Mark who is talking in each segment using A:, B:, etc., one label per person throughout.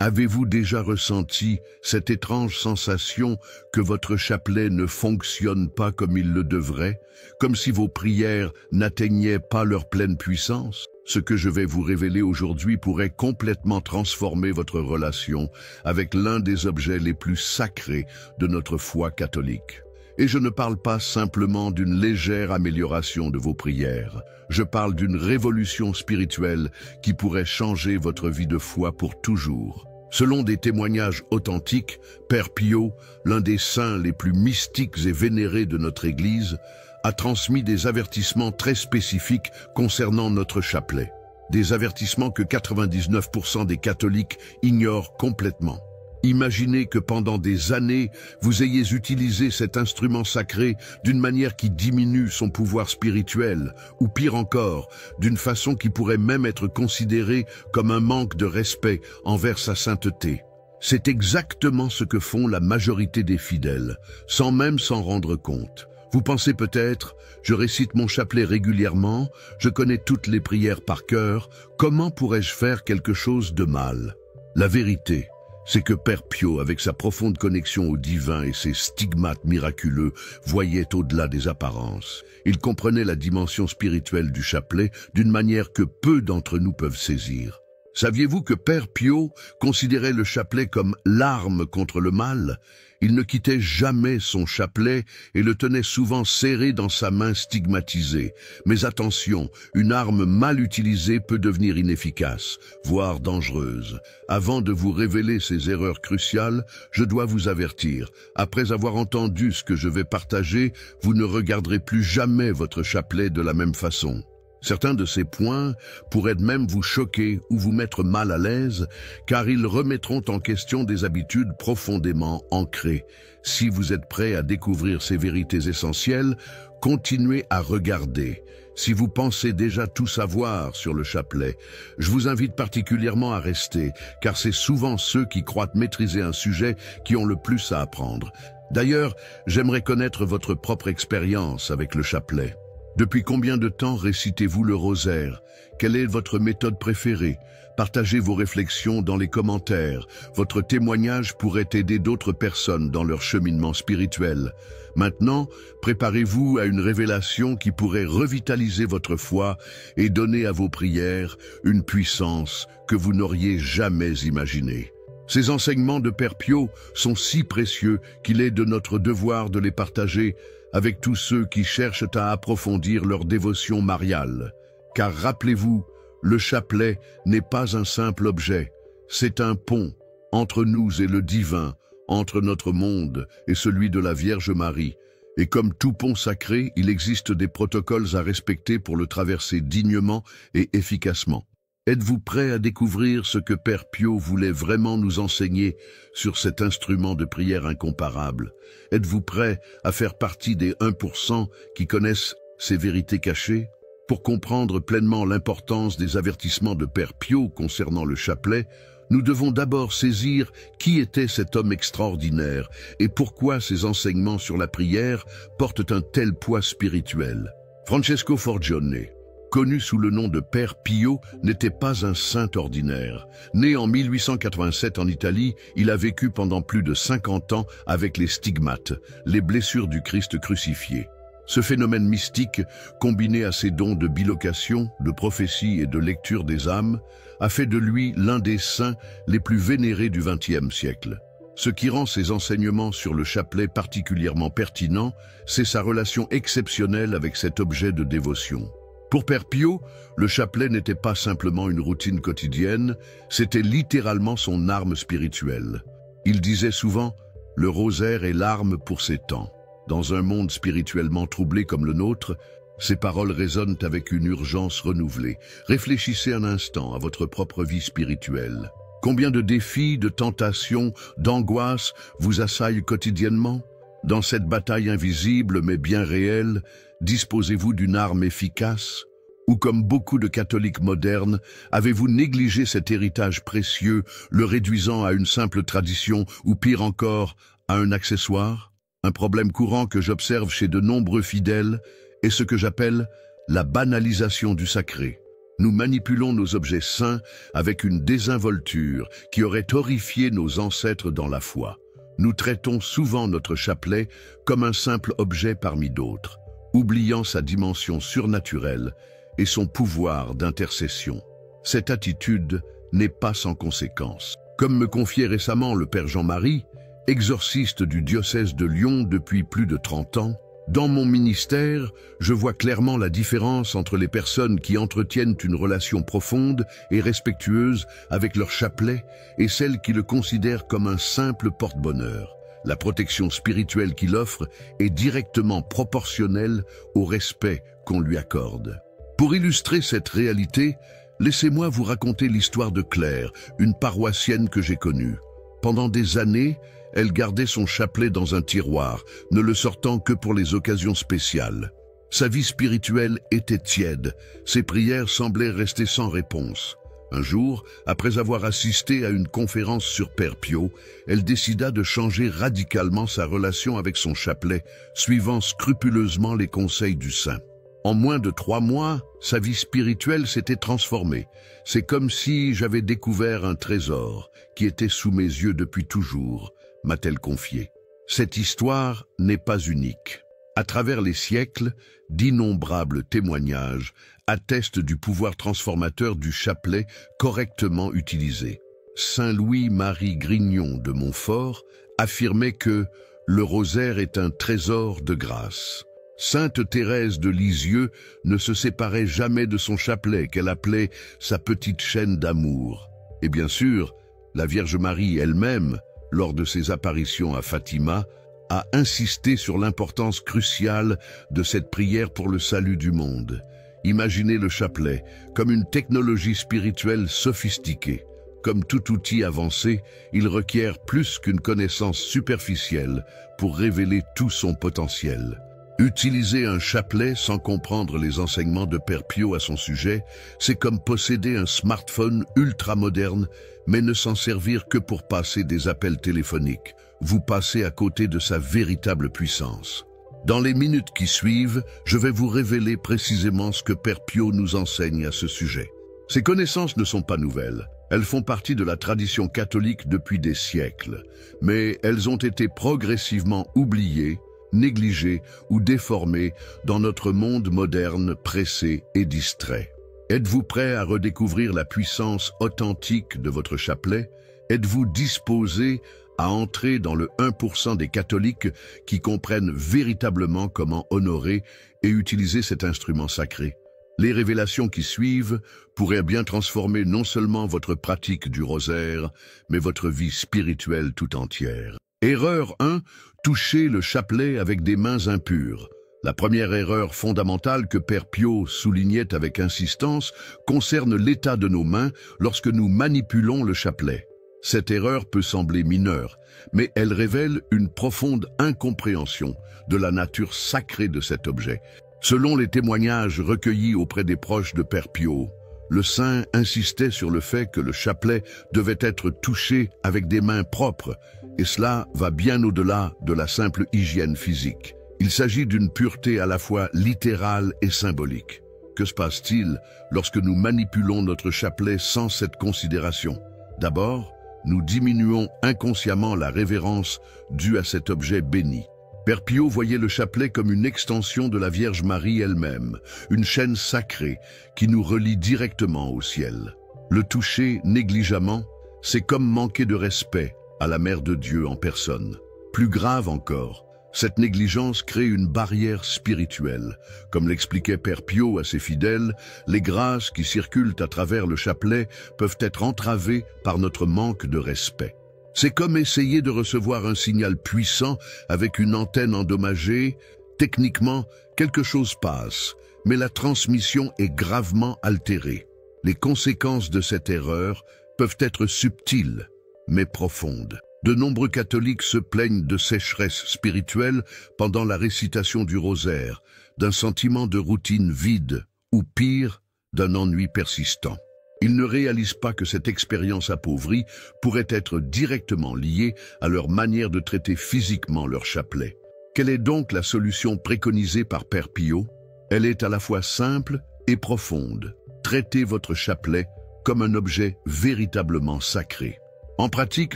A: Avez-vous déjà ressenti cette étrange sensation que votre chapelet ne fonctionne pas comme il le devrait, comme si vos prières n'atteignaient pas leur pleine puissance? Ce que je vais vous révéler aujourd'hui pourrait complètement transformer votre relation avec l'un des objets les plus sacrés de notre foi catholique. Et je ne parle pas simplement d'une légère amélioration de vos prières. Je parle d'une révolution spirituelle qui pourrait changer votre vie de foi pour toujours. Selon des témoignages authentiques, Père Pio, l'un des saints les plus mystiques et vénérés de notre Église, a transmis des avertissements très spécifiques concernant notre chapelet. Des avertissements que 99% des catholiques ignorent complètement. Imaginez que pendant des années, vous ayez utilisé cet instrument sacré d'une manière qui diminue son pouvoir spirituel, ou pire encore, d'une façon qui pourrait même être considérée comme un manque de respect envers sa sainteté. C'est exactement ce que font la majorité des fidèles, sans même s'en rendre compte. Vous pensez peut-être, je récite mon chapelet régulièrement, je connais toutes les prières par cœur, comment pourrais-je faire quelque chose de mal? La vérité, c'est que Père Pio, avec sa profonde connexion au divin et ses stigmates miraculeux, voyait au-delà des apparences. Il comprenait la dimension spirituelle du chapelet d'une manière que peu d'entre nous peuvent saisir. Saviez-vous que Père Pio considérait le chapelet comme l'arme contre le mal? Il ne quittait jamais son chapelet et le tenait souvent serré dans sa main stigmatisée. Mais attention, une arme mal utilisée peut devenir inefficace, voire dangereuse. Avant de vous révéler ces erreurs cruciales, je dois vous avertir. Après avoir entendu ce que je vais partager, vous ne regarderez plus jamais votre chapelet de la même façon. Certains de ces points pourraient même vous choquer ou vous mettre mal à l'aise, car ils remettront en question des habitudes profondément ancrées. Si vous êtes prêt à découvrir ces vérités essentielles, continuez à regarder. Si vous pensez déjà tout savoir sur le chapelet, je vous invite particulièrement à rester, car c'est souvent ceux qui croient maîtriser un sujet qui ont le plus à apprendre. D'ailleurs, j'aimerais connaître votre propre expérience avec le chapelet. Depuis combien de temps récitez-vous le rosaire? Quelle est votre méthode préférée? Partagez vos réflexions dans les commentaires. Votre témoignage pourrait aider d'autres personnes dans leur cheminement spirituel. Maintenant, préparez-vous à une révélation qui pourrait revitaliser votre foi et donner à vos prières une puissance que vous n'auriez jamais imaginée. Ces enseignements de Père Pio sont si précieux qu'il est de notre devoir de les partager avec tous ceux qui cherchent à approfondir leur dévotion mariale. Car rappelez-vous, le chapelet n'est pas un simple objet, c'est un pont entre nous et le divin, entre notre monde et celui de la Vierge Marie. Et comme tout pont sacré, il existe des protocoles à respecter pour le traverser dignement et efficacement. Êtes-vous prêt à découvrir ce que Père Pio voulait vraiment nous enseigner sur cet instrument de prière incomparable? Êtes-vous prêt à faire partie des 1% qui connaissent ces vérités cachées? Pour comprendre pleinement l'importance des avertissements de Père Pio concernant le chapelet, nous devons d'abord saisir qui était cet homme extraordinaire et pourquoi ses enseignements sur la prière portent un tel poids spirituel. Francesco Forgione, connu sous le nom de Père Pio, n'était pas un saint ordinaire. Né en 1887 en Italie, il a vécu pendant plus de 50 ans avec les stigmates, les blessures du Christ crucifié. Ce phénomène mystique, combiné à ses dons de bilocation, de prophétie et de lecture des âmes, a fait de lui l'un des saints les plus vénérés du XXe siècle. Ce qui rend ses enseignements sur le chapelet particulièrement pertinents, c'est sa relation exceptionnelle avec cet objet de dévotion. Pour Père Pio, le chapelet n'était pas simplement une routine quotidienne, c'était littéralement son arme spirituelle. Il disait souvent « Le rosaire est l'arme pour ces temps ». Dans un monde spirituellement troublé comme le nôtre, ces paroles résonnent avec une urgence renouvelée. Réfléchissez un instant à votre propre vie spirituelle. Combien de défis, de tentations, d'angoisses vous assaillent quotidiennement? Dans cette bataille invisible mais bien réelle, disposez-vous d'une arme efficace? Ou comme beaucoup de catholiques modernes, avez-vous négligé cet héritage précieux, le réduisant à une simple tradition ou pire encore, à un accessoire? Un problème courant que j'observe chez de nombreux fidèles est ce que j'appelle la banalisation du sacré. Nous manipulons nos objets saints avec une désinvolture qui aurait horrifié nos ancêtres dans la foi. Nous traitons souvent notre chapelet comme un simple objet parmi d'autres, oubliant sa dimension surnaturelle et son pouvoir d'intercession. Cette attitude n'est pas sans conséquence. Comme me confiait récemment le Père Jean-Marie, exorciste du diocèse de Lyon depuis plus de 30 ans, dans mon ministère, je vois clairement la différence entre les personnes qui entretiennent une relation profonde et respectueuse avec leur chapelet et celles qui le considèrent comme un simple porte-bonheur. La protection spirituelle qu'il offre est directement proportionnelle au respect qu'on lui accorde. Pour illustrer cette réalité, laissez-moi vous raconter l'histoire de Claire, une paroissienne que j'ai connue. Pendant des années, elle gardait son chapelet dans un tiroir, ne le sortant que pour les occasions spéciales. Sa vie spirituelle était tiède, ses prières semblaient rester sans réponse. Un jour, après avoir assisté à une conférence sur Père Pio, elle décida de changer radicalement sa relation avec son chapelet, suivant scrupuleusement les conseils du saint. En moins de 3 mois, sa vie spirituelle s'était transformée. C'est comme si j'avais découvert un trésor qui était sous mes yeux depuis toujours, m'a-t-elle confié. Cette histoire n'est pas unique. À travers les siècles, d'innombrables témoignages attestent du pouvoir transformateur du chapelet correctement utilisé. Saint Louis-Marie Grignon de Montfort affirmait que le rosaire est un trésor de grâce. Sainte Thérèse de Lisieux ne se séparait jamais de son chapelet qu'elle appelait sa petite chaîne d'amour. Et bien sûr, la Vierge Marie elle-même, lors de ses apparitions à Fatima, a insisté sur l'importance cruciale de cette prière pour le salut du monde. Imaginez le chapelet comme une technologie spirituelle sophistiquée. Comme tout outil avancé, il requiert plus qu'une connaissance superficielle pour révéler tout son potentiel. Utiliser un chapelet sans comprendre les enseignements de Père Pio à son sujet, c'est comme posséder un smartphone ultra moderne, mais ne s'en servir que pour passer des appels téléphoniques. Vous passez à côté de sa véritable puissance. Dans les minutes qui suivent, je vais vous révéler précisément ce que Père Pio nous enseigne à ce sujet. Ces connaissances ne sont pas nouvelles. Elles font partie de la tradition catholique depuis des siècles, mais elles ont été progressivement oubliées, négligées ou déformées dans notre monde moderne pressé et distrait. Êtes-vous prêt à redécouvrir la puissance authentique de votre chapelet? Êtes-vous disposé à entrer dans le 1% des catholiques qui comprennent véritablement comment honorer et utiliser cet instrument sacré? Les révélations qui suivent pourraient bien transformer non seulement votre pratique du rosaire, mais votre vie spirituelle tout entière. Erreur 1. Toucher le chapelet avec des mains impures. La première erreur fondamentale que Père Pio soulignait avec insistance concerne l'état de nos mains lorsque nous manipulons le chapelet. Cette erreur peut sembler mineure, mais elle révèle une profonde incompréhension de la nature sacrée de cet objet. Selon les témoignages recueillis auprès des proches de Père Pio, le saint insistait sur le fait que le chapelet devait être touché avec des mains propres, et cela va bien au-delà de la simple hygiène physique. Il s'agit d'une pureté à la fois littérale et symbolique. Que se passe-t-il lorsque nous manipulons notre chapelet sans cette considération? D'abord, nous diminuons inconsciemment la révérence due à cet objet béni. Père Pio voyait le chapelet comme une extension de la Vierge Marie elle-même, une chaîne sacrée qui nous relie directement au ciel. Le toucher négligemment, c'est comme manquer de respect à la Mère de Dieu en personne. Plus grave encore, cette négligence crée une barrière spirituelle. Comme l'expliquait Père Pio à ses fidèles, les grâces qui circulent à travers le chapelet peuvent être entravées par notre manque de respect. C'est comme essayer de recevoir un signal puissant avec une antenne endommagée. Techniquement, quelque chose passe, mais la transmission est gravement altérée. Les conséquences de cette erreur peuvent être subtiles, mais profondes. De nombreux catholiques se plaignent de sécheresse spirituelle pendant la récitation du rosaire, d'un sentiment de routine vide, ou pire, d'un ennui persistant. Ils ne réalisent pas que cette expérience appauvrie pourrait être directement liée à leur manière de traiter physiquement leur chapelet. Quelle est donc la solution préconisée par Père Pio? Elle est à la fois simple et profonde. traitez votre chapelet comme un objet véritablement sacré. En pratique,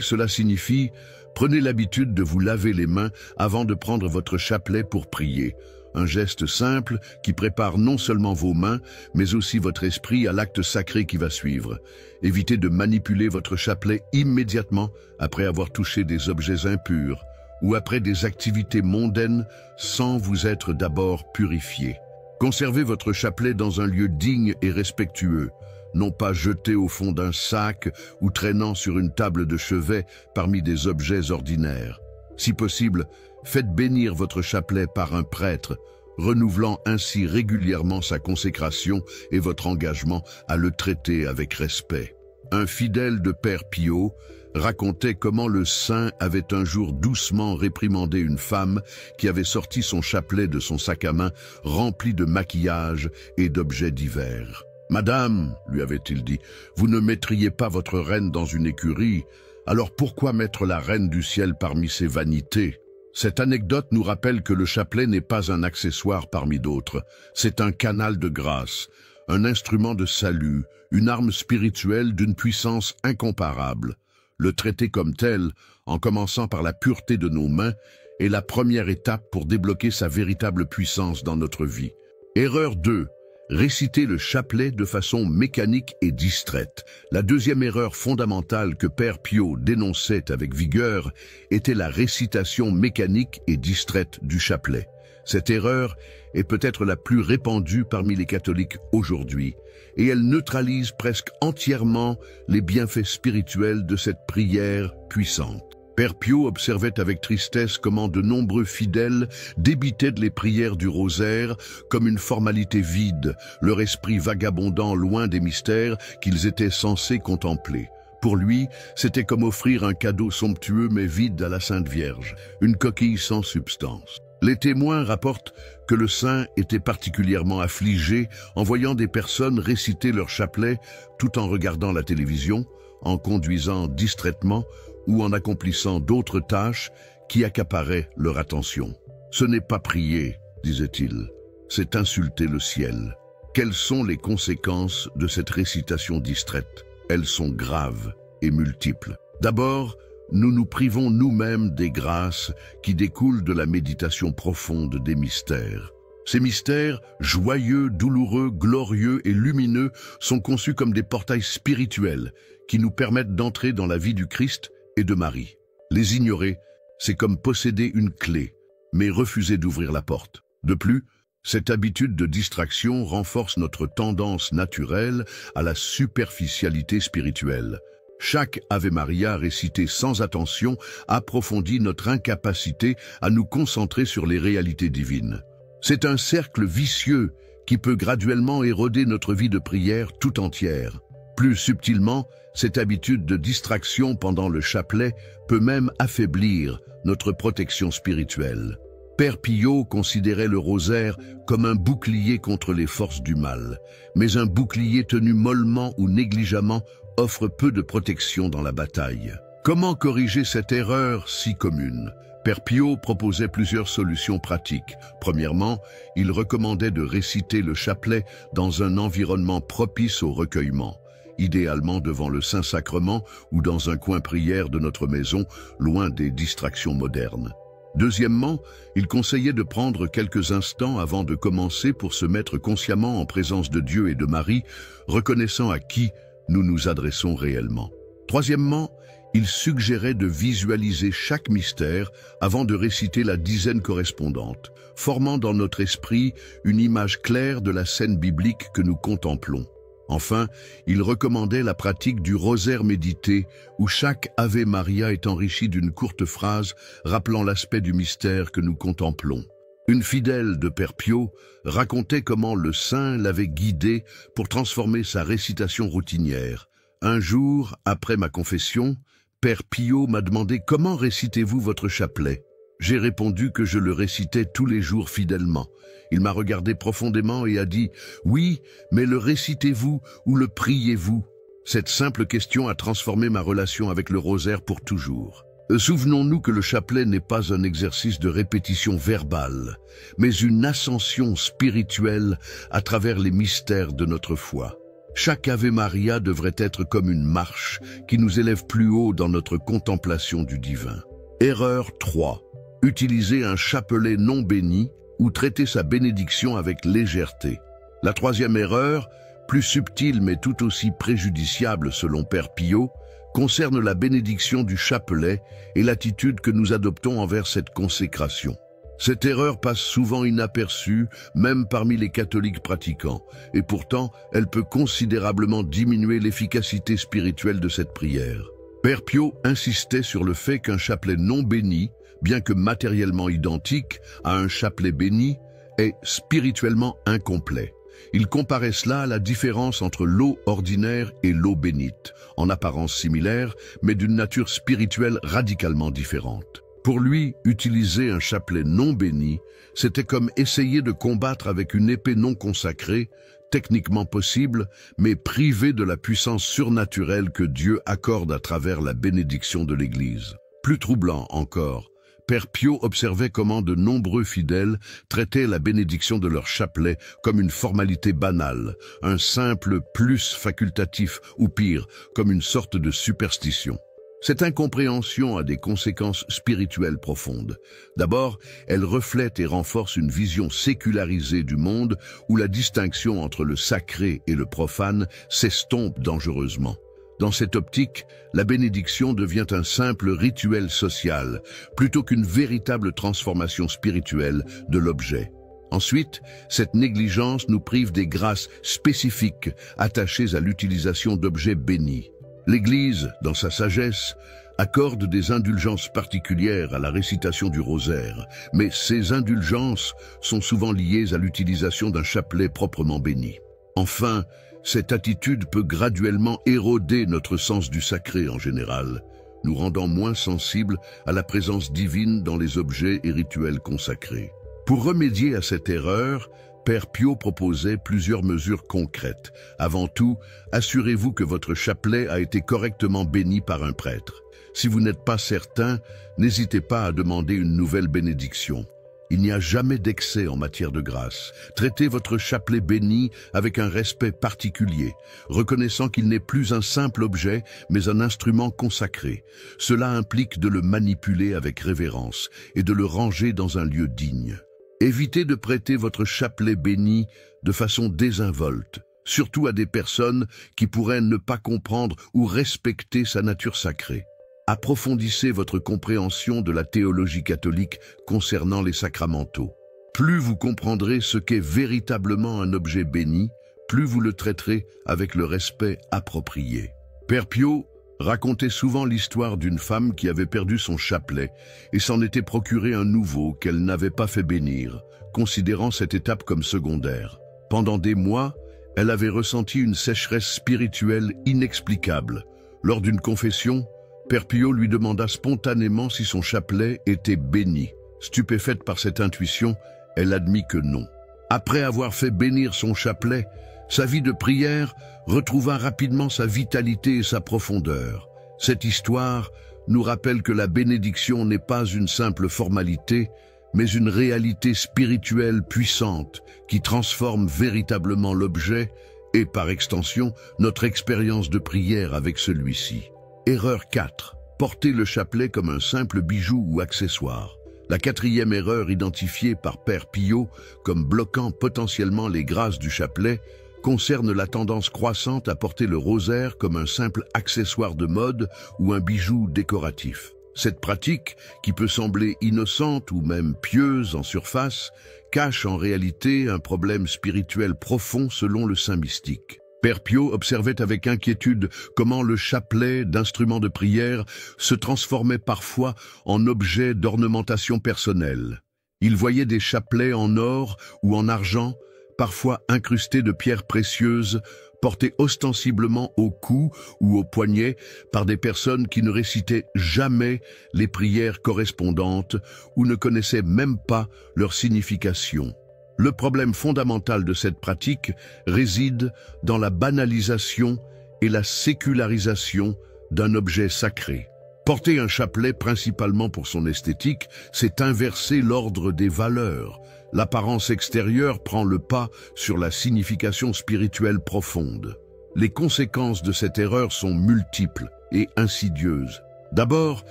A: cela signifie prenez l'habitude de vous laver les mains avant de prendre votre chapelet pour prier. Un geste simple qui prépare non seulement vos mains, mais aussi votre esprit à l'acte sacré qui va suivre. Évitez de manipuler votre chapelet immédiatement après avoir touché des objets impurs ou après des activités mondaines sans vous être d'abord purifié. Conservez votre chapelet dans un lieu digne et respectueux, non pas jeté au fond d'un sac ou traînant sur une table de chevet parmi des objets ordinaires. Si possible, faites bénir votre chapelet par un prêtre, renouvelant ainsi régulièrement sa consécration et votre engagement à le traiter avec respect. Un fidèle de Père Pio racontait comment le saint avait un jour doucement réprimandé une femme qui avait sorti son chapelet de son sac à main rempli de maquillage et d'objets divers. « Madame, lui avait-il dit, vous ne mettriez pas votre reine dans une écurie, alors pourquoi mettre la reine du ciel parmi ses vanités ?» Cette anecdote nous rappelle que le chapelet n'est pas un accessoire parmi d'autres, c'est un canal de grâce, un instrument de salut, une arme spirituelle d'une puissance incomparable. Le traiter comme tel, en commençant par la pureté de nos mains, est la première étape pour débloquer sa véritable puissance dans notre vie. Erreur 2. Réciter le chapelet de façon mécanique et distraite. La deuxième erreur fondamentale que Père Pio dénonçait avec vigueur était la récitation mécanique et distraite du chapelet. Cette erreur est peut-être la plus répandue parmi les catholiques aujourd'hui, et elle neutralise presque entièrement les bienfaits spirituels de cette prière puissante. Père Pio observait avec tristesse comment de nombreux fidèles débitaient les prières du rosaire comme une formalité vide, leur esprit vagabondant loin des mystères qu'ils étaient censés contempler. Pour lui, c'était comme offrir un cadeau somptueux mais vide à la Sainte Vierge, une coquille sans substance. Les témoins rapportent que le saint était particulièrement affligé en voyant des personnes réciter leur chapelet tout en regardant la télévision, en conduisant distraitement ou en accomplissant d'autres tâches qui accaparaient leur attention. « Ce n'est pas prier, disait-il, c'est insulter le ciel. » Quelles sont les conséquences de cette récitation distraite? Elles sont graves et multiples. D'abord, nous nous privons nous-mêmes des grâces qui découlent de la méditation profonde des mystères. Ces mystères, joyeux, douloureux, glorieux et lumineux, sont conçus comme des portails spirituels qui nous permettent d'entrer dans la vie du Christ et de Marie. Les ignorer, c'est comme posséder une clé, mais refuser d'ouvrir la porte. De plus, cette habitude de distraction renforce notre tendance naturelle à la superficialité spirituelle. Chaque Ave Maria récité sans attention approfondit notre incapacité à nous concentrer sur les réalités divines. C'est un cercle vicieux qui peut graduellement éroder notre vie de prière tout entière. Plus subtilement, cette habitude de distraction pendant le chapelet peut même affaiblir notre protection spirituelle. Père Pio considérait le rosaire comme un bouclier contre les forces du mal, mais un bouclier tenu mollement ou négligemment offre peu de protection dans la bataille. Comment corriger cette erreur si commune? Père Pio proposait plusieurs solutions pratiques. Premièrement, il recommandait de réciter le chapelet dans un environnement propice au recueillement, idéalement devant le Saint-Sacrement ou dans un coin prière de notre maison, loin des distractions modernes. Deuxièmement, il conseillait de prendre quelques instants avant de commencer pour se mettre consciemment en présence de Dieu et de Marie, reconnaissant à qui nous nous adressons réellement. Troisièmement, il suggérait de visualiser chaque mystère avant de réciter la dizaine correspondante, formant dans notre esprit une image claire de la scène biblique que nous contemplons. Enfin, il recommandait la pratique du rosaire médité, où chaque Ave Maria est enrichi d'une courte phrase rappelant l'aspect du mystère que nous contemplons. Une fidèle de Père Pio racontait comment le saint l'avait guidé pour transformer sa récitation routinière. Un jour, après ma confession, Père Pio m'a demandé « Comment récitez-vous votre chapelet ?» J'ai répondu que je le récitais tous les jours fidèlement. Il m'a regardé profondément et a dit « Oui, mais le récitez-vous ou le priez-vous » Cette simple question a transformé ma relation avec le rosaire pour toujours. Souvenons-nous que le chapelet n'est pas un exercice de répétition verbale, mais une ascension spirituelle à travers les mystères de notre foi. Chaque Ave Maria devrait être comme une marche qui nous élève plus haut dans notre contemplation du divin. Erreur 3. Utiliser un chapelet non béni ou traiter sa bénédiction avec légèreté. La troisième erreur, plus subtile mais tout aussi préjudiciable selon Père Pio, concerne la bénédiction du chapelet et l'attitude que nous adoptons envers cette consécration. Cette erreur passe souvent inaperçue, même parmi les catholiques pratiquants, et pourtant elle peut considérablement diminuer l'efficacité spirituelle de cette prière. Père Pio insistait sur le fait qu'un chapelet non béni, bien que matériellement identique à un chapelet béni, est spirituellement incomplet. Il comparait cela à la différence entre l'eau ordinaire et l'eau bénite, en apparence similaire, mais d'une nature spirituelle radicalement différente. Pour lui, utiliser un chapelet non béni, c'était comme essayer de combattre avec une épée non consacrée, techniquement possible, mais privé de la puissance surnaturelle que Dieu accorde à travers la bénédiction de l'Église. Plus troublant encore, Père Pio observait comment de nombreux fidèles traitaient la bénédiction de leur chapelet comme une formalité banale, un simple plus facultatif ou pire, comme une sorte de superstition. Cette incompréhension a des conséquences spirituelles profondes. D'abord, elle reflète et renforce une vision sécularisée du monde où la distinction entre le sacré et le profane s'estompe dangereusement. Dans cette optique, la bénédiction devient un simple rituel social, plutôt qu'une véritable transformation spirituelle de l'objet. Ensuite, cette négligence nous prive des grâces spécifiques attachées à l'utilisation d'objets bénis. L'Église, dans sa sagesse, accorde des indulgences particulières à la récitation du rosaire, mais ces indulgences sont souvent liées à l'utilisation d'un chapelet proprement béni. Enfin, cette attitude peut graduellement éroder notre sens du sacré en général, nous rendant moins sensibles à la présence divine dans les objets et rituels consacrés. Pour remédier à cette erreur, Père Pio proposait plusieurs mesures concrètes. Avant tout, assurez-vous que votre chapelet a été correctement béni par un prêtre. Si vous n'êtes pas certain, n'hésitez pas à demander une nouvelle bénédiction. Il n'y a jamais d'excès en matière de grâce. Traitez votre chapelet béni avec un respect particulier, reconnaissant qu'il n'est plus un simple objet, mais un instrument consacré. Cela implique de le manipuler avec révérence et de le ranger dans un lieu digne. Évitez de prêter votre chapelet béni de façon désinvolte, surtout à des personnes qui pourraient ne pas comprendre ou respecter sa nature sacrée. Approfondissez votre compréhension de la théologie catholique concernant les sacramentaux. Plus vous comprendrez ce qu'est véritablement un objet béni, plus vous le traiterez avec le respect approprié. Père Pio racontait souvent l'histoire d'une femme qui avait perdu son chapelet et s'en était procuré un nouveau qu'elle n'avait pas fait bénir, considérant cette étape comme secondaire. Pendant des mois, elle avait ressenti une sécheresse spirituelle inexplicable. Lors d'une confession, Père Pio lui demanda spontanément si son chapelet était béni. Stupéfaite par cette intuition, elle admit que non. Après avoir fait bénir son chapelet, sa vie de prière retrouva rapidement sa vitalité et sa profondeur. Cette histoire nous rappelle que la bénédiction n'est pas une simple formalité, mais une réalité spirituelle puissante qui transforme véritablement l'objet et, par extension, notre expérience de prière avec celui-ci. Erreur 4. Porter le chapelet comme un simple bijou ou accessoire. La quatrième erreur identifiée par Père Pio comme bloquant potentiellement les grâces du chapelet concerne la tendance croissante à porter le rosaire comme un simple accessoire de mode ou un bijou décoratif. Cette pratique, qui peut sembler innocente ou même pieuse en surface, cache en réalité un problème spirituel profond selon le saint mystique. Père Pio observait avec inquiétude comment le chapelet d'instrument de prière se transformait parfois en objet d'ornementation personnelle. Il voyait des chapelets en or ou en argent, parfois incrustés de pierres précieuses, portés ostensiblement au cou ou au poignet par des personnes qui ne récitaient jamais les prières correspondantes ou ne connaissaient même pas leur signification. Le problème fondamental de cette pratique réside dans la banalisation et la sécularisation d'un objet sacré. Porter un chapelet principalement pour son esthétique, c'est inverser l'ordre des valeurs. L'apparence extérieure prend le pas sur la signification spirituelle profonde. Les conséquences de cette erreur sont multiples et insidieuses. D'abord,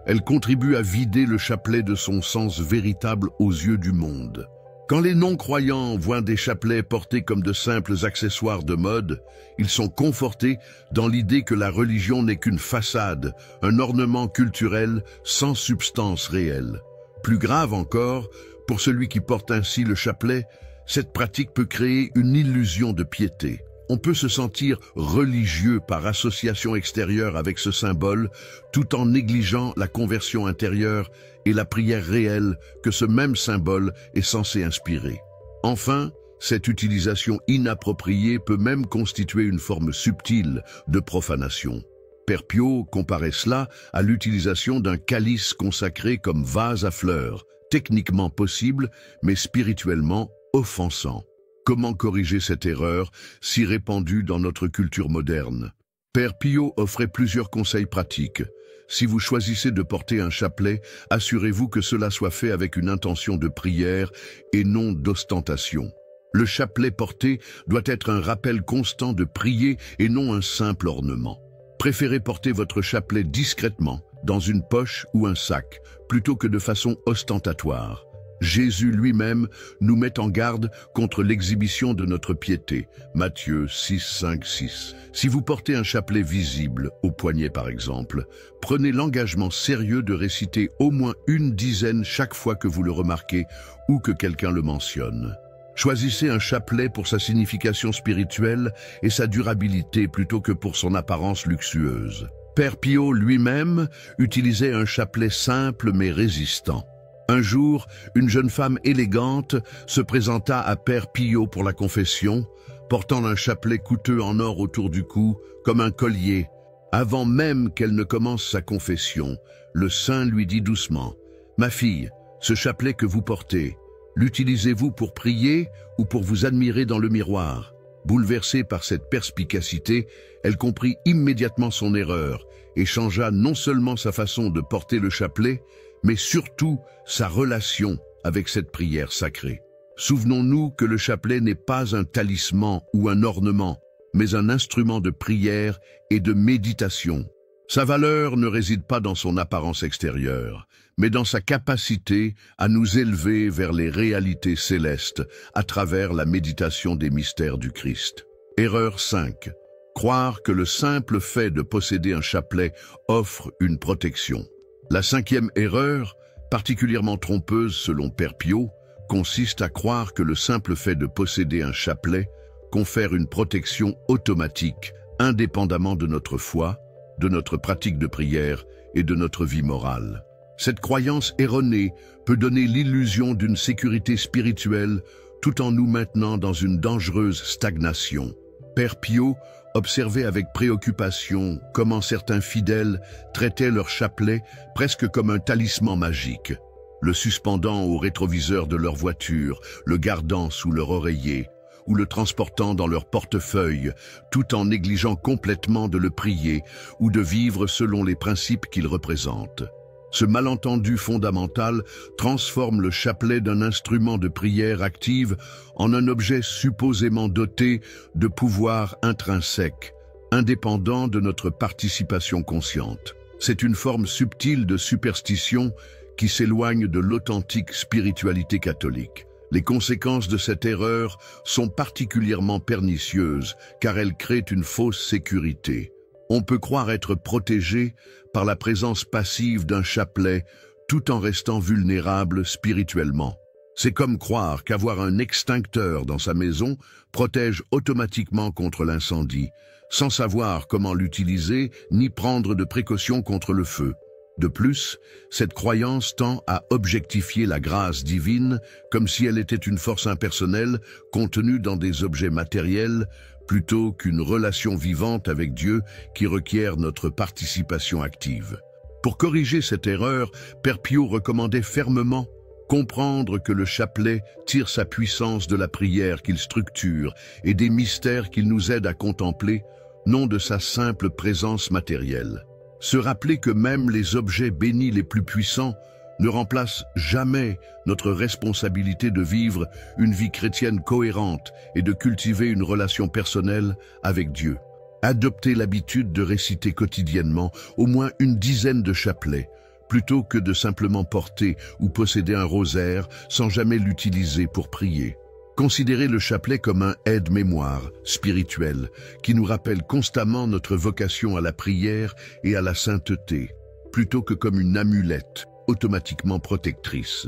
A: elle contribue à vider le chapelet de son sens véritable aux yeux du monde. Quand les non-croyants voient des chapelets portés comme de simples accessoires de mode, ils sont confortés dans l'idée que la religion n'est qu'une façade, un ornement culturel sans substance réelle. Plus grave encore, pour celui qui porte ainsi le chapelet, cette pratique peut créer une illusion de piété. On peut se sentir religieux par association extérieure avec ce symbole, tout en négligeant la conversion intérieure et la prière réelle que ce même symbole est censé inspirer. Enfin, cette utilisation inappropriée peut même constituer une forme subtile de profanation. Père Pio comparait cela à l'utilisation d'un calice consacré comme vase à fleurs, techniquement possible, mais spirituellement offensant. Comment corriger cette erreur si répandue dans notre culture moderne? Père Pio offrait plusieurs conseils pratiques. Si vous choisissez de porter un chapelet, assurez-vous que cela soit fait avec une intention de prière et non d'ostentation. Le chapelet porté doit être un rappel constant de prier et non un simple ornement. Préférez porter votre chapelet discrètement, dans une poche ou un sac, plutôt que de façon ostentatoire. Jésus lui-même nous met en garde contre l'exhibition de notre piété. Matthieu 6, 5, 6. Si vous portez un chapelet visible, au poignet par exemple, prenez l'engagement sérieux de réciter au moins une dizaine chaque fois que vous le remarquez ou que quelqu'un le mentionne. Choisissez un chapelet pour sa signification spirituelle et sa durabilité plutôt que pour son apparence luxueuse. Père Pio lui-même utilisait un chapelet simple mais résistant. Un jour, une jeune femme élégante se présenta à Père Pio pour la confession, portant un chapelet coûteux en or autour du cou, comme un collier. Avant même qu'elle ne commence sa confession, le saint lui dit doucement « Ma fille, ce chapelet que vous portez, l'utilisez-vous pour prier ou pour vous admirer dans le miroir ?» Bouleversée par cette perspicacité, elle comprit immédiatement son erreur et changea non seulement sa façon de porter le chapelet, mais surtout sa relation avec cette prière sacrée. Souvenons-nous que le chapelet n'est pas un talisman ou un ornement, mais un instrument de prière et de méditation. Sa valeur ne réside pas dans son apparence extérieure, mais dans sa capacité à nous élever vers les réalités célestes à travers la méditation des mystères du Christ. Erreur 5. Croire que le simple fait de posséder un chapelet offre une protection. La cinquième erreur, particulièrement trompeuse selon Père Pio, consiste à croire que le simple fait de posséder un chapelet confère une protection automatique, indépendamment de notre foi, de notre pratique de prière et de notre vie morale. Cette croyance erronée peut donner l'illusion d'une sécurité spirituelle tout en nous maintenant dans une dangereuse stagnation. Père Pio observait avec préoccupation comment certains fidèles traitaient leur chapelet presque comme un talisman magique, le suspendant au rétroviseur de leur voiture, le gardant sous leur oreiller ou le transportant dans leur portefeuille, tout en négligeant complètement de le prier ou de vivre selon les principes qu'il représente. Ce malentendu fondamental transforme le chapelet d'un instrument de prière active en un objet supposément doté de pouvoirs intrinsèques, indépendant de notre participation consciente. C'est une forme subtile de superstition qui s'éloigne de l'authentique spiritualité catholique. Les conséquences de cette erreur sont particulièrement pernicieuses car elles créent une fausse sécurité. On peut croire être protégé par la présence passive d'un chapelet tout en restant vulnérable spirituellement. C'est comme croire qu'avoir un extincteur dans sa maison protège automatiquement contre l'incendie, sans savoir comment l'utiliser ni prendre de précautions contre le feu. De plus, cette croyance tend à objectifier la grâce divine comme si elle était une force impersonnelle contenue dans des objets matériels plutôt qu'une relation vivante avec Dieu qui requiert notre participation active. Pour corriger cette erreur, Père Pio recommandait fermement comprendre que le chapelet tire sa puissance de la prière qu'il structure et des mystères qu'il nous aide à contempler, non de sa simple présence matérielle. Se rappeler que même les objets bénis les plus puissants ne remplacent jamais notre responsabilité de vivre une vie chrétienne cohérente et de cultiver une relation personnelle avec Dieu. Adoptez l'habitude de réciter quotidiennement au moins une dizaine de chapelets, plutôt que de simplement porter ou posséder un rosaire sans jamais l'utiliser pour prier. Considérez le chapelet comme un aide-mémoire spirituel qui nous rappelle constamment notre vocation à la prière et à la sainteté, plutôt que comme une amulette automatiquement protectrice.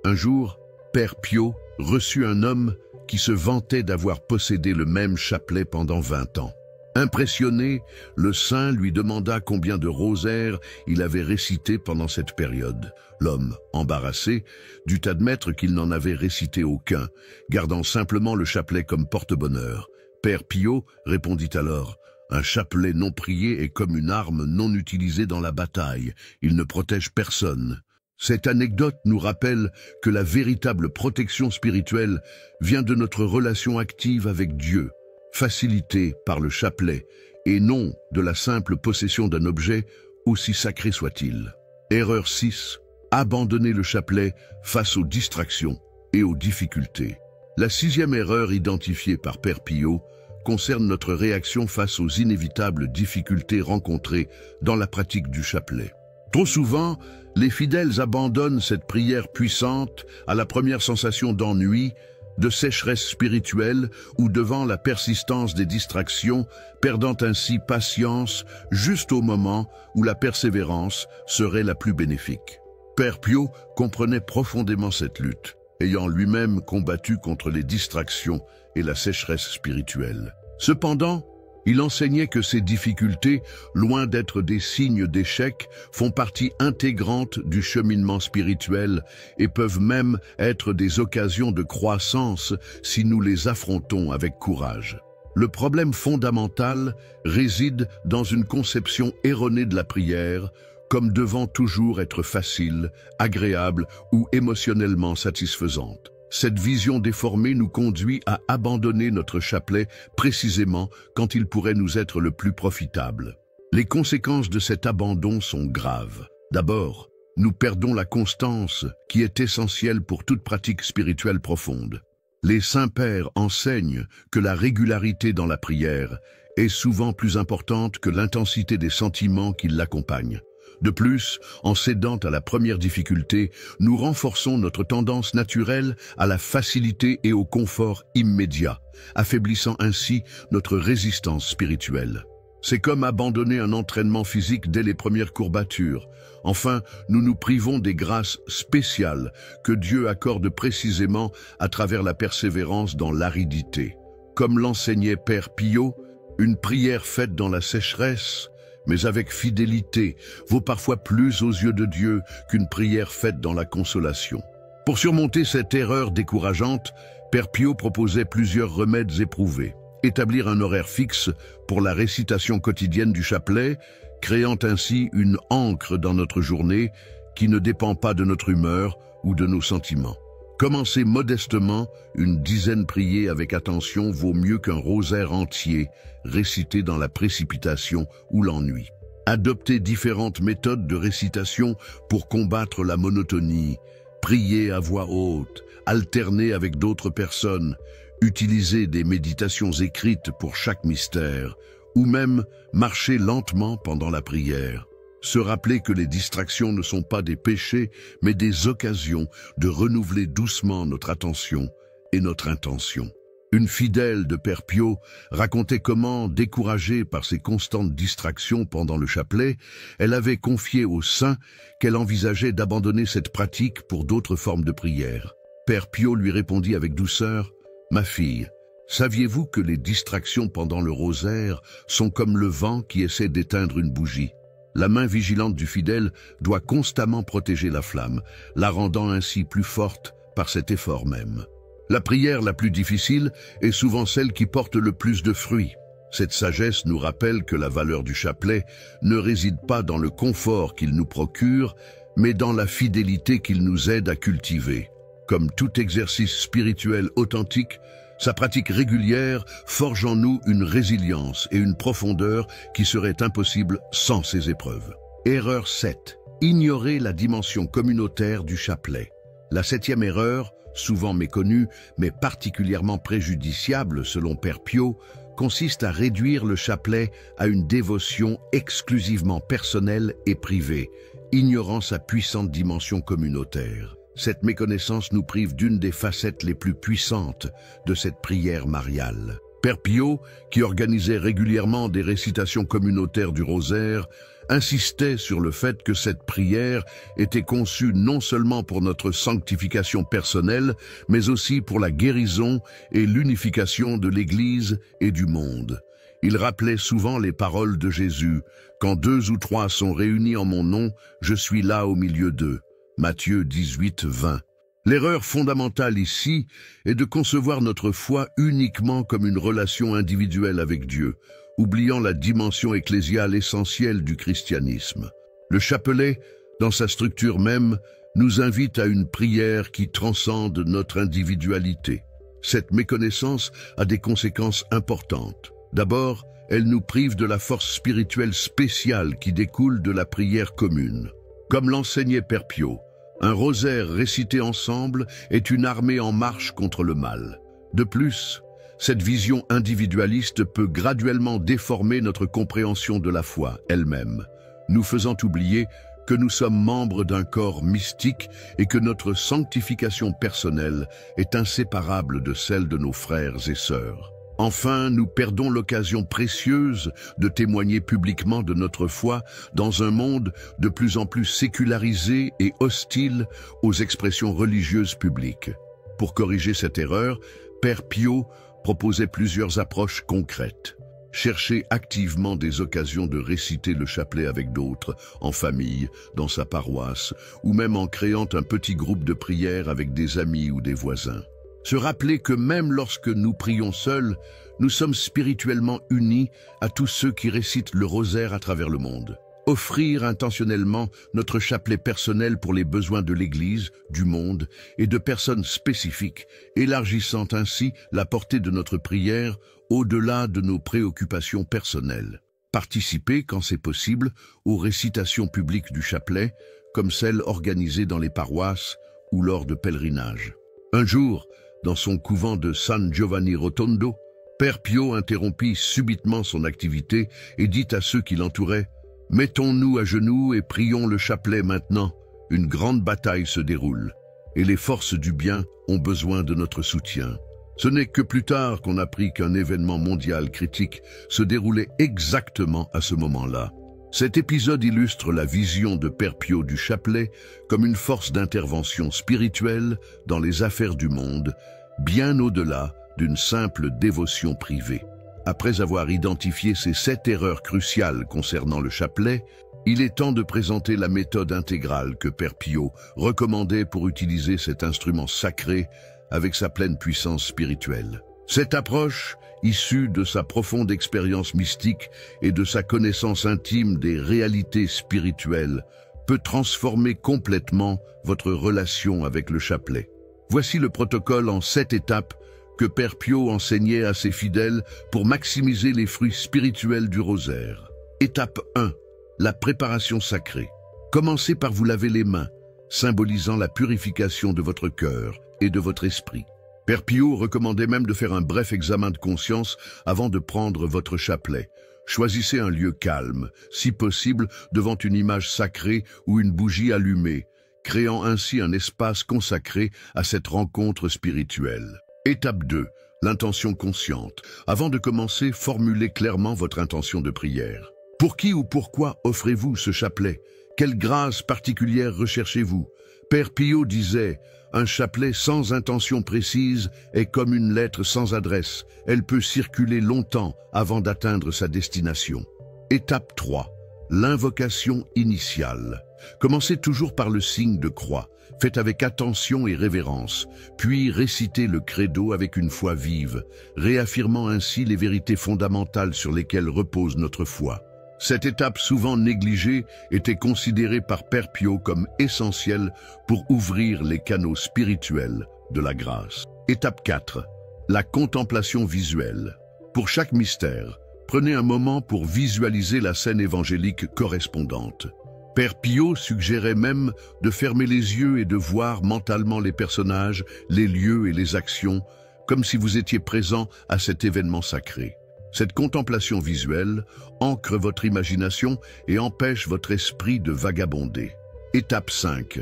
A: Un jour, Père Pio reçut un homme qui se vantait d'avoir possédé le même chapelet pendant 20 ans. Impressionné, le saint lui demanda combien de rosaires il avait récité pendant cette période. L'homme, embarrassé, dut admettre qu'il n'en avait récité aucun, gardant simplement le chapelet comme porte-bonheur. Père Pio répondit alors: « Un chapelet non prié est comme une arme non utilisée dans la bataille. Il ne protège personne. » Cette anecdote nous rappelle que la véritable protection spirituelle vient de notre relation active avec Dieu, facilitée par le chapelet, et non de la simple possession d'un objet, aussi sacré soit-il. Erreur 6. Abandonner le chapelet face aux distractions et aux difficultés. La 6e erreur identifiée par Père Pio concerne notre réaction face aux inévitables difficultés rencontrées dans la pratique du chapelet. Trop souvent, les fidèles abandonnent cette prière puissante à la première sensation d'ennui, de sécheresse spirituelle ou devant la persistance des distractions, perdant ainsi patience juste au moment où la persévérance serait la plus bénéfique. Père Pio comprenait profondément cette lutte, ayant lui-même combattu contre les distractions et la sécheresse spirituelle. Cependant, il enseignait que ces difficultés, loin d'être des signes d'échec, font partie intégrante du cheminement spirituel et peuvent même être des occasions de croissance si nous les affrontons avec courage. Le problème fondamental réside dans une conception erronée de la prière, comme devant toujours être facile, agréable ou émotionnellement satisfaisante. Cette vision déformée nous conduit à abandonner notre chapelet précisément quand il pourrait nous être le plus profitable. Les conséquences de cet abandon sont graves. D'abord, nous perdons la constance qui est essentielle pour toute pratique spirituelle profonde. Les saints-pères enseignent que la régularité dans la prière est souvent plus importante que l'intensité des sentiments qui l'accompagnent. De plus, en cédant à la première difficulté, nous renforçons notre tendance naturelle à la facilité et au confort immédiat, affaiblissant ainsi notre résistance spirituelle. C'est comme abandonner un entraînement physique dès les premières courbatures. Enfin, nous nous privons des grâces spéciales que Dieu accorde précisément à travers la persévérance dans l'aridité. Comme l'enseignait Père Pio, une prière faite dans la sécheresse, mais avec fidélité, vaut parfois plus aux yeux de Dieu qu'une prière faite dans la consolation. Pour surmonter cette erreur décourageante, Père Pio proposait plusieurs remèdes éprouvés. Établir un horaire fixe pour la récitation quotidienne du chapelet, créant ainsi une ancre dans notre journée qui ne dépend pas de notre humeur ou de nos sentiments. Commencer modestement, une dizaine priée avec attention vaut mieux qu'un rosaire entier récité dans la précipitation ou l'ennui. Adopter différentes méthodes de récitation pour combattre la monotonie, prier à voix haute, alterner avec d'autres personnes, utiliser des méditations écrites pour chaque mystère, ou même marcher lentement pendant la prière. Se rappeler que les distractions ne sont pas des péchés, mais des occasions de renouveler doucement notre attention et notre intention. Une fidèle de Père Pio racontait comment, découragée par ces constantes distractions pendant le chapelet, elle avait confié au saint qu'elle envisageait d'abandonner cette pratique pour d'autres formes de prière. Père Pio lui répondit avec douceur: « Ma fille, saviez-vous que les distractions pendant le rosaire sont comme le vent qui essaie d'éteindre une bougie ? La main vigilante du fidèle doit constamment protéger la flamme, la rendant ainsi plus forte par cet effort même. La prière la plus difficile est souvent celle qui porte le plus de fruits. Cette sagesse nous rappelle que la valeur du chapelet ne réside pas dans le confort qu'il nous procure, mais dans la fidélité qu'il nous aide à cultiver. Comme tout exercice spirituel authentique, sa pratique régulière forge en nous une résilience et une profondeur qui seraient impossibles sans ces épreuves. Erreur 7. Ignorer la dimension communautaire du chapelet. La 7e erreur, souvent méconnue, mais particulièrement préjudiciable selon Père Pio, consiste à réduire le chapelet à une dévotion exclusivement personnelle et privée, ignorant sa puissante dimension communautaire. Cette méconnaissance nous prive d'une des facettes les plus puissantes de cette prière mariale. Père Pio, qui organisait régulièrement des récitations communautaires du rosaire, insistait sur le fait que cette prière était conçue non seulement pour notre sanctification personnelle, mais aussi pour la guérison et l'unification de l'Église et du monde. Il rappelait souvent les paroles de Jésus « Quand 2 ou 3 sont réunis en mon nom, je suis là au milieu d'eux » Matthieu 18, 20. L'erreur fondamentale ici est de concevoir notre foi uniquement comme une relation individuelle avec Dieu, oubliant la dimension ecclésiale essentielle du christianisme. Le chapelet, dans sa structure même, nous invite à une prière qui transcende notre individualité. Cette méconnaissance a des conséquences importantes. D'abord, elle nous prive de la force spirituelle spéciale qui découle de la prière commune. Comme l'enseignait Père Pio, un rosaire récité ensemble est une armée en marche contre le mal. De plus, cette vision individualiste peut graduellement déformer notre compréhension de la foi elle-même, nous faisant oublier que nous sommes membres d'un corps mystique et que notre sanctification personnelle est inséparable de celle de nos frères et sœurs. Enfin, nous perdons l'occasion précieuse de témoigner publiquement de notre foi dans un monde de plus en plus sécularisé et hostile aux expressions religieuses publiques. Pour corriger cette erreur, Père Pio proposait plusieurs approches concrètes. Chercher activement des occasions de réciter le chapelet avec d'autres, en famille, dans sa paroisse, ou même en créant un petit groupe de prière avec des amis ou des voisins. Se rappeler que même lorsque nous prions seuls, nous sommes spirituellement unis à tous ceux qui récitent le rosaire à travers le monde. Offrir intentionnellement notre chapelet personnel pour les besoins de l'Église, du monde et de personnes spécifiques, élargissant ainsi la portée de notre prière au-delà de nos préoccupations personnelles. Participer, quand c'est possible, aux récitations publiques du chapelet, comme celles organisées dans les paroisses ou lors de pèlerinages. Un jour, dans son couvent de San Giovanni Rotondo, Père Pio interrompit subitement son activité et dit à ceux qui l'entouraient « Mettons-nous à genoux et prions le chapelet maintenant. Une grande bataille se déroule, et les forces du bien ont besoin de notre soutien. » Ce n'est que plus tard qu'on apprit qu'un événement mondial critique se déroulait exactement à ce moment-là. Cet épisode illustre la vision de Père Pio du chapelet comme une force d'intervention spirituelle dans les affaires du monde, bien au-delà d'une simple dévotion privée. Après avoir identifié ces 7 erreurs cruciales concernant le chapelet, il est temps de présenter la méthode intégrale que Père Pio recommandait pour utiliser cet instrument sacré avec sa pleine puissance spirituelle. Cette approche, issue de sa profonde expérience mystique et de sa connaissance intime des réalités spirituelles, peut transformer complètement votre relation avec le chapelet. Voici le protocole en 7 étapes que Père Pio enseignait à ses fidèles pour maximiser les fruits spirituels du rosaire. Étape 1. La préparation sacrée. Commencez par vous laver les mains, symbolisant la purification de votre cœur et de votre esprit. Père Pio recommandait même de faire un bref examen de conscience avant de prendre votre chapelet. Choisissez un lieu calme, si possible devant une image sacrée ou une bougie allumée, créant ainsi un espace consacré à cette rencontre spirituelle. Étape 2. L'intention consciente. Avant de commencer, formulez clairement votre intention de prière. Pour qui ou pourquoi offrez-vous ce chapelet? Quelle grâce particulière recherchez-vous? Père Pio disait « Un chapelet sans intention précise est comme une lettre sans adresse. Elle peut circuler longtemps avant d'atteindre sa destination. » Étape 3. L'invocation initiale. Commencez toujours par le signe de croix. Faites avec attention et révérence, puis récitez le credo avec une foi vive, réaffirmant ainsi les vérités fondamentales sur lesquelles repose notre foi. Cette étape souvent négligée était considérée par Père Pio comme essentielle pour ouvrir les canaux spirituels de la grâce. Étape 4. La contemplation visuelle. Pour chaque mystère, prenez un moment pour visualiser la scène évangélique correspondante. Père Pio suggérait même de fermer les yeux et de voir mentalement les personnages, les lieux et les actions, comme si vous étiez présent à cet événement sacré. Cette contemplation visuelle ancre votre imagination et empêche votre esprit de vagabonder. Étape 5.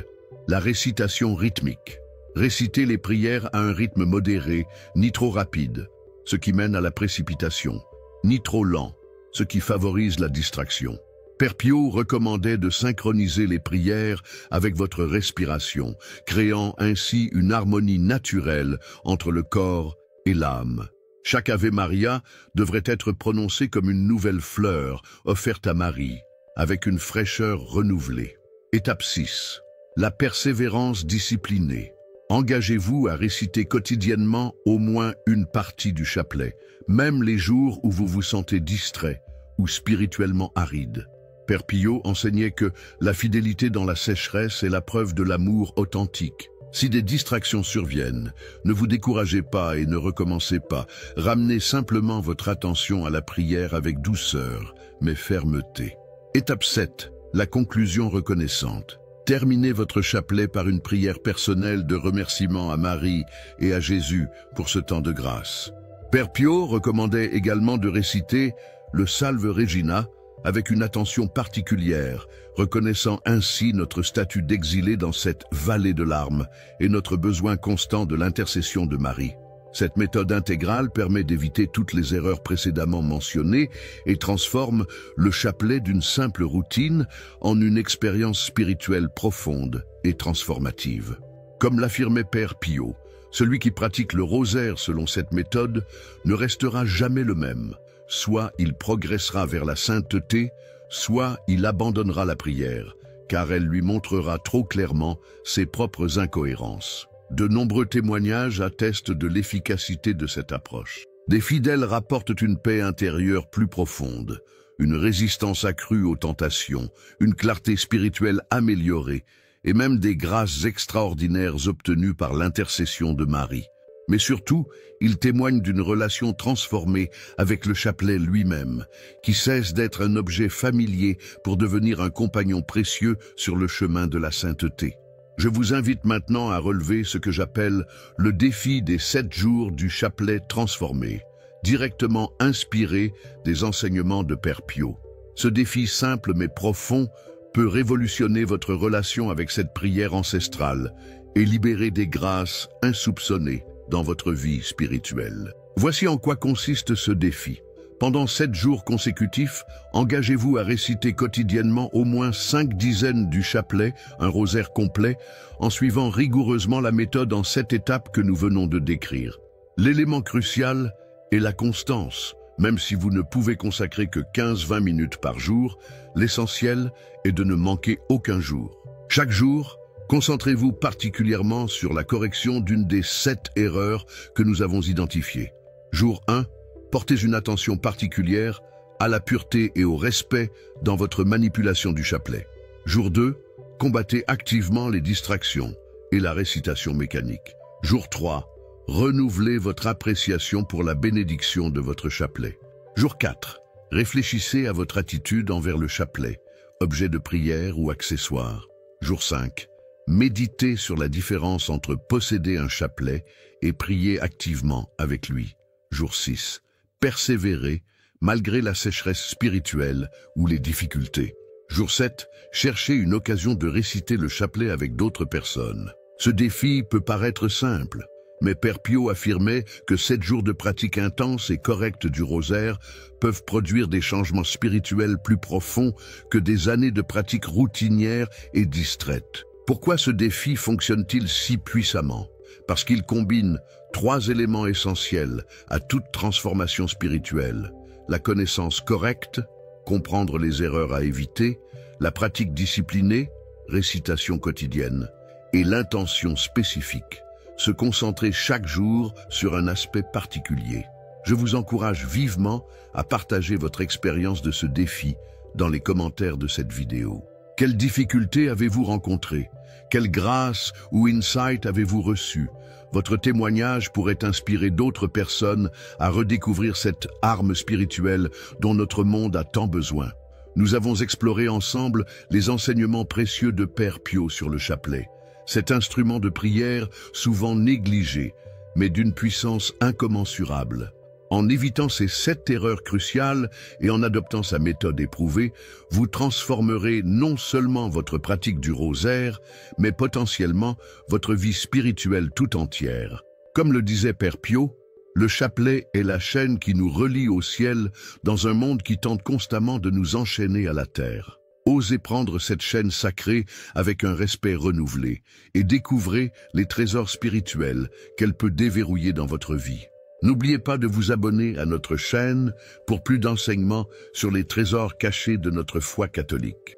A: La récitation rythmique. Récitez les prières à un rythme modéré, ni trop rapide, ce qui mène à la précipitation, ni trop lent, ce qui favorise la distraction. Père Pio recommandait de synchroniser les prières avec votre respiration, créant ainsi une harmonie naturelle entre le corps et l'âme. Chaque Ave Maria devrait être prononcé comme une nouvelle fleur offerte à Marie, avec une fraîcheur renouvelée. Étape 6. La persévérance disciplinée. Engagez-vous à réciter quotidiennement au moins une partie du chapelet, même les jours où vous vous sentez distrait ou spirituellement aride. Père Pio enseignait que la fidélité dans la sécheresse est la preuve de l'amour authentique. Si des distractions surviennent, ne vous découragez pas et ne recommencez pas. Ramenez simplement votre attention à la prière avec douceur, mais fermeté. Étape 7. La conclusion reconnaissante. Terminez votre chapelet par une prière personnelle de remerciement à Marie et à Jésus pour ce temps de grâce. Père Pio recommandait également de réciter le Salve Regina avec une attention particulière, reconnaissant ainsi notre statut d'exilé dans cette vallée de larmes et notre besoin constant de l'intercession de Marie. Cette méthode intégrale permet d'éviter toutes les erreurs précédemment mentionnées et transforme le chapelet d'une simple routine en une expérience spirituelle profonde et transformative. Comme l'affirmait Père Pio, celui qui pratique le rosaire selon cette méthode ne restera jamais le même. Soit il progressera vers la sainteté, soit il abandonnera la prière, car elle lui montrera trop clairement ses propres incohérences. De nombreux témoignages attestent de l'efficacité de cette approche. Des fidèles rapportent une paix intérieure plus profonde, une résistance accrue aux tentations, une clarté spirituelle améliorée et même des grâces extraordinaires obtenues par l'intercession de Marie. Mais surtout, ils témoignent d'une relation transformée avec le chapelet lui-même, qui cesse d'être un objet familier pour devenir un compagnon précieux sur le chemin de la sainteté. Je vous invite maintenant à relever ce que j'appelle le défi des 7 jours du chapelet transformé, directement inspiré des enseignements de Père Pio. Ce défi simple mais profond peut révolutionner votre relation avec cette prière ancestrale et libérer des grâces insoupçonnées dans votre vie spirituelle. Voici en quoi consiste ce défi. Pendant 7 jours consécutifs, engagez-vous à réciter quotidiennement au moins 5 dizaines du chapelet, un rosaire complet, en suivant rigoureusement la méthode en 7 étapes que nous venons de décrire. L'élément crucial est la constance. Même si vous ne pouvez consacrer que 15-20 minutes par jour, l'essentiel est de ne manquer aucun jour. Chaque jour, concentrez-vous particulièrement sur la correction d'une des 7 erreurs que nous avons identifiées. Jour 1, portez une attention particulière à la pureté et au respect dans votre manipulation du chapelet. Jour 2, combattez activement les distractions et la récitation mécanique. Jour 3, renouvelez votre appréciation pour la bénédiction de votre chapelet. Jour 4, réfléchissez à votre attitude envers le chapelet, objet de prière ou accessoire. Jour 5, méditez sur la différence entre posséder un chapelet et prier activement avec lui. Jour 6, persévérez malgré la sécheresse spirituelle ou les difficultés. Jour 7, cherchez une occasion de réciter le chapelet avec d'autres personnes. Ce défi peut paraître simple, mais Père Pio affirmait que 7 jours de pratique intense et correcte du rosaire peuvent produire des changements spirituels plus profonds que des années de pratique routinière et distraite. Pourquoi ce défi fonctionne-t-il si puissamment? Parce qu'il combine 3 éléments essentiels à toute transformation spirituelle: la connaissance correcte, comprendre les erreurs à éviter, la pratique disciplinée, récitation quotidienne, et l'intention spécifique, se concentrer chaque jour sur un aspect particulier. Je vous encourage vivement à partager votre expérience de ce défi dans les commentaires de cette vidéo. Quelles difficultés avez-vous rencontrées? Quelle grâce ou insight avez-vous reçu? Votre témoignage pourrait inspirer d'autres personnes à redécouvrir cette arme spirituelle dont notre monde a tant besoin. Nous avons exploré ensemble les enseignements précieux de Père Pio sur le chapelet. Cet instrument de prière souvent négligé, mais d'une puissance incommensurable. En évitant ces 7 erreurs cruciales et en adoptant sa méthode éprouvée, vous transformerez non seulement votre pratique du rosaire, mais potentiellement votre vie spirituelle tout entière. Comme le disait Père Pio, le chapelet est la chaîne qui nous relie au ciel dans un monde qui tente constamment de nous enchaîner à la terre. Osez prendre cette chaîne sacrée avec un respect renouvelé et découvrez les trésors spirituels qu'elle peut déverrouiller dans votre vie. N'oubliez pas de vous abonner à notre chaîne pour plus d'enseignements sur les trésors cachés de notre foi catholique.